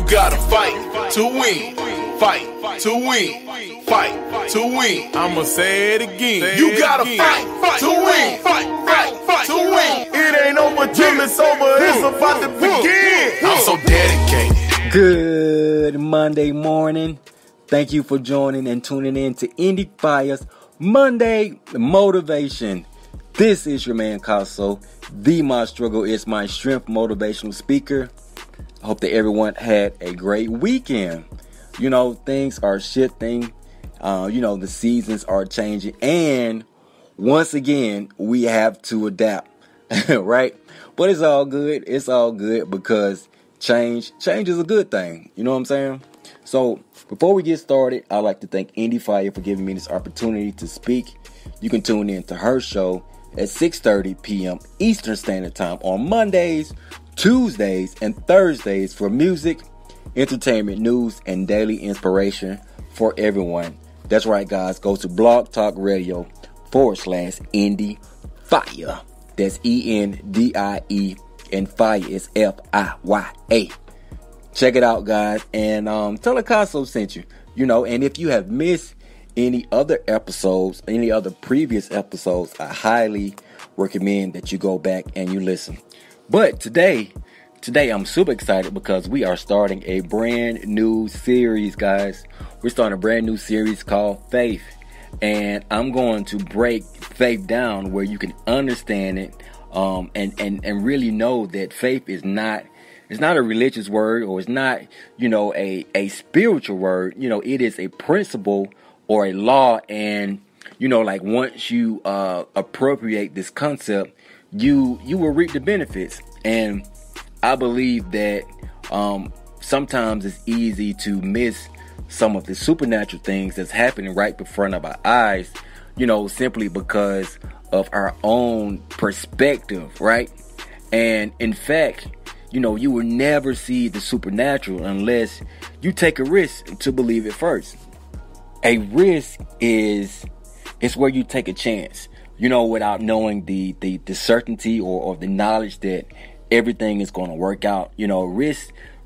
gotta fight to win. Fight to win. Fight to win. I'ma say it again. You gotta fight to win. Fight to win. It ain't over till it's over. It's about to begin. I'm so dedicated. Good Monday morning. Thank you for joining and tuning in to Endie Fiya's Monday Motivation. This is your man Causso, the My Struggle is My Strength motivational speaker. I hope that everyone had a great weekend. You know, things are shifting. The seasons are changing. And once again, we have to adapt, right? But it's all good. It's all good because change is a good thing. You know what I'm saying? So before we get started, I'd like to thank Endie Fiya for giving me this opportunity to speak. You can tune in to her show at 6:30 p.m. Eastern Standard Time on Mondays, Tuesdays, and Thursdays for music, entertainment, news, and daily inspiration for everyone. That's right, guys. Go to Blog Talk Radio /Endie Fiya. That's ENDIE, and Fiya is FIYA. Check it out, guys, and tell Causso sent you. And if you have missed any other episodes, any other previous episodes, I highly recommend that you go back and you listen. But today I'm super excited because we are starting a brand new series, guys. We're starting a brand new series called Faith. And I'm going to break faith down where you can understand it and really know that faith is not a religious word, or it's not, a spiritual word. It is a principle or a law. And, once you appropriate this concept, you will reap the benefits. And I believe that sometimes it's easy to miss some of the supernatural things that's happening right in front of our eyes, simply because of our own perspective, right? And in fact, you will never see the supernatural unless you take a risk to believe it first. A risk is where you take a chance, without knowing the certainty or the knowledge that everything is going to work out.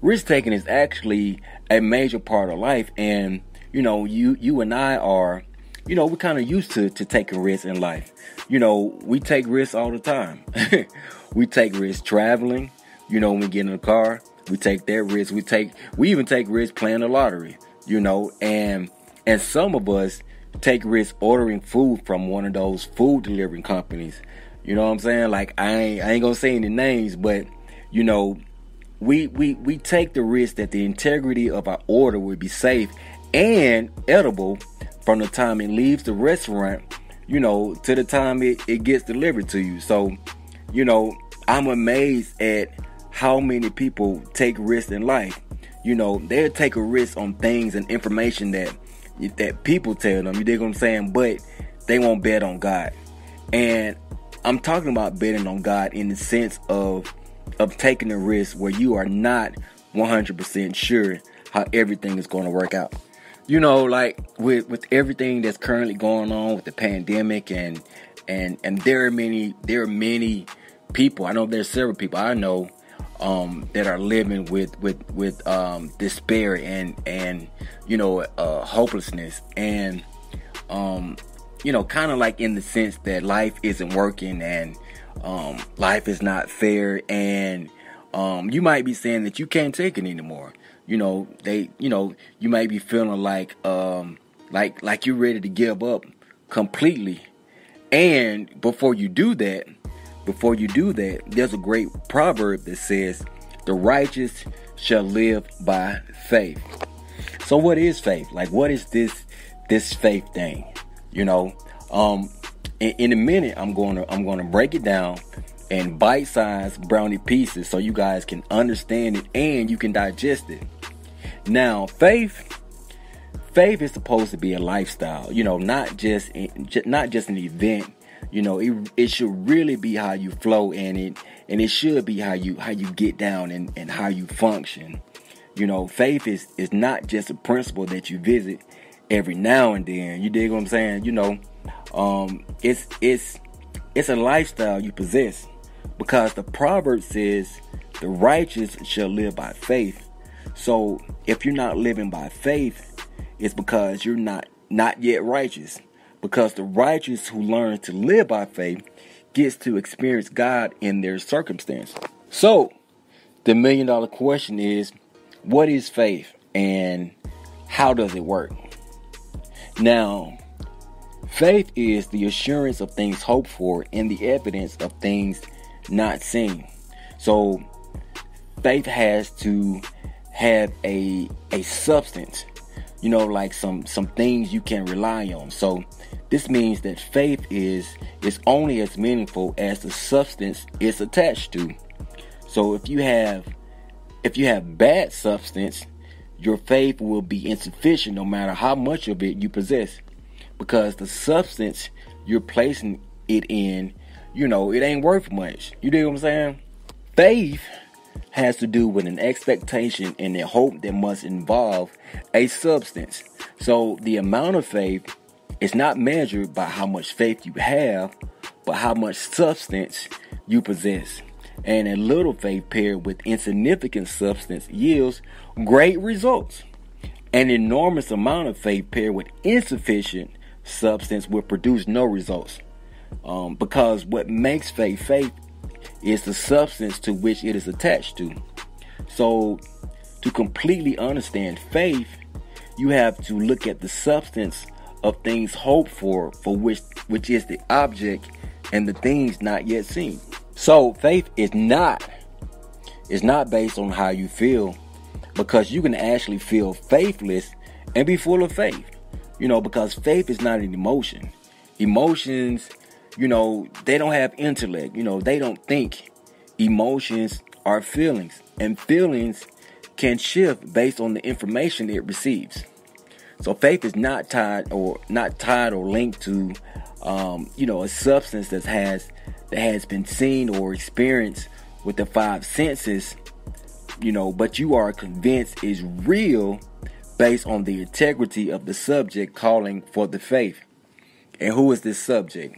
Risk taking is actually a major part of life. And, you and I are, we're kind of used to taking risks in life. We take risks all the time. We take risks traveling. When we get in the car, we take that risk. We even take risks playing the lottery, and some of us take risks ordering food from one of those food delivering companies. You know what I'm saying? Like, I ain't gonna say any names, but we take the risk that the integrity of our order will be safe and edible from the time it leaves the restaurant, to the time it gets delivered to you. So, I'm amazed at how many people take risks in life. They'll take a risk on things and information that people tell them, you dig what I'm saying? But they won't bet on God. And I'm talking about betting on God in the sense of taking a risk where you are not 100% sure how everything is going to work out. Like with everything that's currently going on with the pandemic and there are many people. I know there's several people I know that are living with despair and hopelessness, and kind of like in the sense that life isn't working and life is not fair, and you might be saying that you can't take it anymore. You might be feeling like you're ready to give up completely. And before you do that, there's a great proverb that says, "The righteous shall live by faith." So what is faith? Like, what is this faith thing? In a minute, I'm gonna break it down in bite-sized brownie pieces so you guys can understand it and you can digest it. Now, faith is supposed to be a lifestyle. Not just an event. It should really be how you flow and it should be how you get down and how you function. Faith is not just a principle that you visit every now and then. You dig what I'm saying? It's a lifestyle you possess, because the proverb says the righteous shall live by faith. So if you're not living by faith, it's because you're not yet righteous. Because the righteous who learns to live by faith gets to experience God in their circumstance. So the $1 million question is, what is faith and how does it work? Now, faith is the assurance of things hoped for and the evidence of things not seen. So faith has to have a substance, like some things you can rely on. So this means that faith is only as meaningful as the substance it's attached to. So if you have bad substance, your faith will be insufficient no matter how much of it you possess, because the substance you're placing it in, it ain't worth much. You dig what I'm saying? Faith has to do with an expectation and a hope that must involve a substance. So the amount of faith is not measured by how much faith you have, but how much substance you possess. And a little faith paired with insignificant substance yields great results. An enormous amount of faith paired with insufficient substance will produce no results. Because what makes faith is the substance to which it is attached to. So to completely understand faith, you have to look at the substance of things hoped for which is the object and the things not yet seen. So faith is not based on how you feel, because you can actually feel faithless and be full of faith. Because faith is not an emotion. Emotions, they don't have intellect. They don't think. Emotions are feelings, and feelings can shift based on the information it receives. So faith is not tied or linked to, a substance that has been seen or experienced with the five senses, but you are convinced is real based on the integrity of the subject calling for the faith. And who is this subject?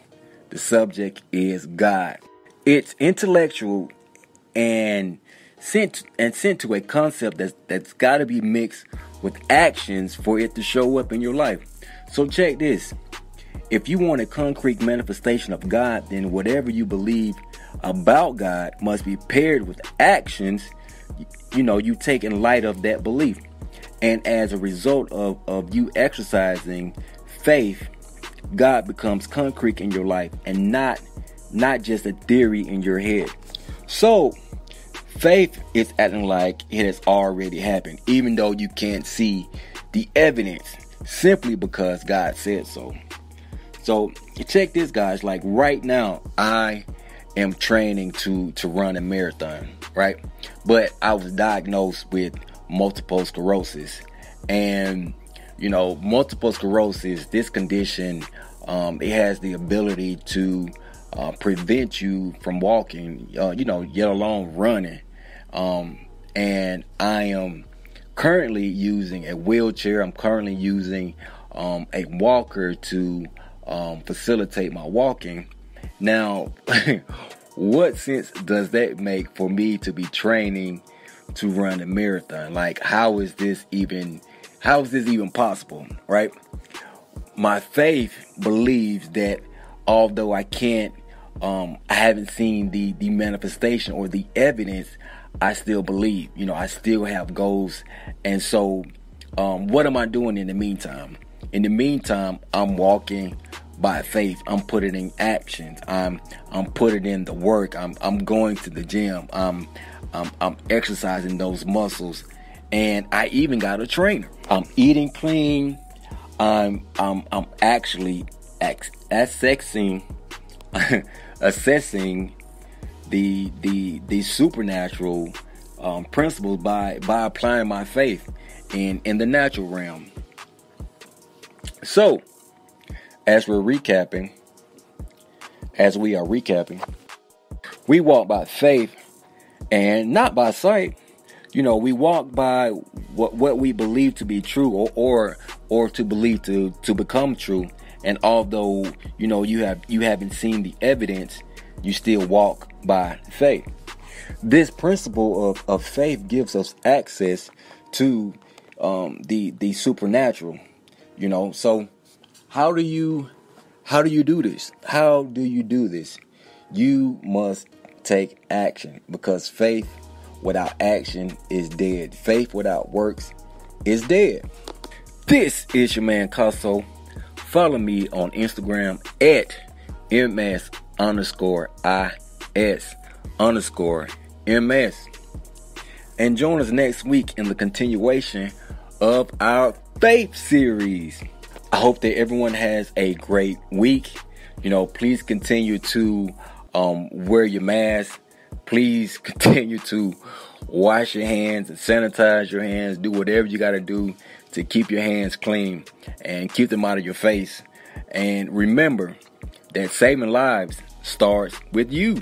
The subject is God. It's intellectual and sent to a concept that's got to be mixed with actions for it to show up in your life. So check this. If you want a concrete manifestation of God, then whatever you believe about God must be paired with actions, you take in light of that belief. And as a result of you exercising faith, God becomes concrete in your life and not just a theory in your head. So faith is acting like it has already happened, even though you can't see the evidence, simply because God said so. So check this, guys. Like right now, I am training to run a marathon, right? But I was diagnosed with multiple sclerosis. And, multiple sclerosis, this condition, it has the ability to prevent you from walking, yet alone running. And I am currently using a wheelchair. I'm currently using a walker to facilitate my walking. Now, what sense does that make for me to be training to run a marathon? Like, how is this even possible, right? My faith believes that although I haven't seen the manifestation or the evidence, I still believe. I still have goals. And so what am I doing in the meantime? In the meantime, I'm walking by faith. I'm putting in actions. I'm putting in the work. I'm going to the gym. I'm exercising those muscles, and I even got a trainer. I'm eating clean. I'm actually assessing the supernatural principles by applying my faith in the natural realm. So, as we are recapping, we walk by faith and not by sight. We walk by what we believe to be true or to believe to become true. And although, you haven't seen the evidence, you still walk by faith. This principle of faith gives us access to the supernatural. So how do you do this? How do you do this? You must take action, because faith without action is dead. Faith without works is dead. This is your man Causso. Follow me on Instagram at MS_IS_MS. And join us next week in the continuation of our faith series. I hope that everyone has a great week. Please continue to wear your mask. Please continue to wash your hands and sanitize your hands. Do whatever you got to do to keep your hands clean and keep them out of your face. And remember that saving lives starts with you.